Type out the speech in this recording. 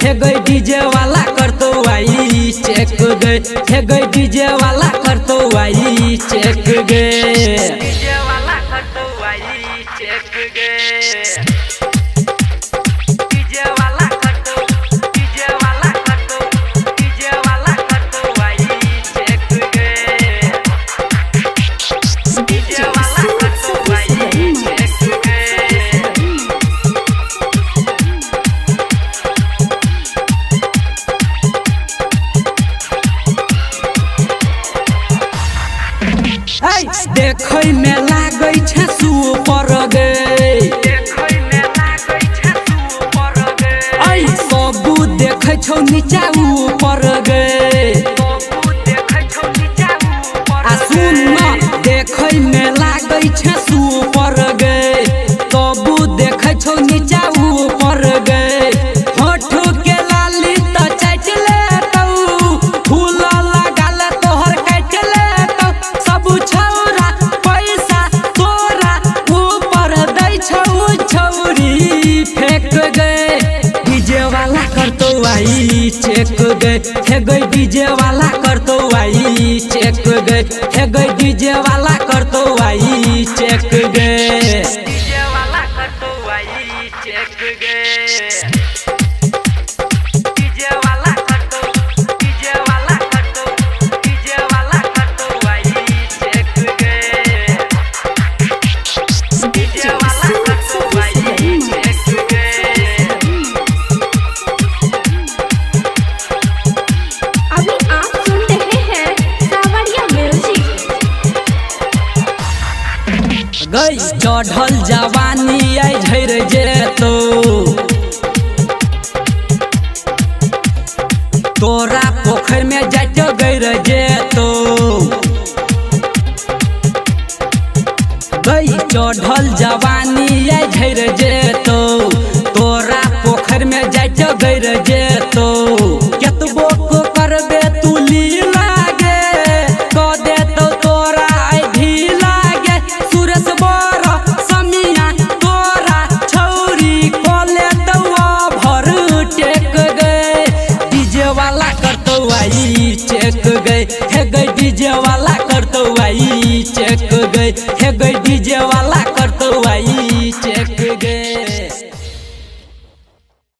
हे गई डीजे वाला कर तो आई चेक गए, हे गई डीजे वाला कर तो आई चेक गए, डीजे वाला कर तो आई चेक गए, डीजे वाला कर तो, डीजे वाला कर तो, डीजे वाला कर तो आई चेक गए, डीजे वाला कर तो आई चेक गए। देखै में लागै छै सुपर गे, देखै में लागै छै सुपर गे, आई सबू देखै छौ नीचा ऊपर गे, सबू देखै छौ नीचा ऊपर, आ सुन न देखै में लागै छै सुपर गे, सबू देखै छौ नीचा ऊपर गे, होठ के लाली त चाट ले तौ, फूल लगाल तोहर काट ले तौ, सब चेक गए, हे गई डीजे वाला कर तो आई चेक गए, हे गई डीजे वाला कर तो आई चेक गए, डीजे वाला कर तो आई चेक गए, डीजे वाला कर तो, डीजे वाला कर तो, डीजे वाला कर तो आई चेक गए, डीजे वाला कर तो आई चेक गए। गई चढ़ल जवानी आई झर जेतो, तोरा पोखर में जाट गिर जेतो, गई चढ़ल जवानी आई झर जेतो, तोरा पोखर में जाट गिर जेतो, केतबो को करबे तू लीला गे, क देतो तोरा आई ढीला गे, सुरेश बरसमिया तोरा छौरी कोले तवा भर टेक गए, डीजे वाला कर तो आई चेक गए, हे गई डीजे वाला कर तो आई चेक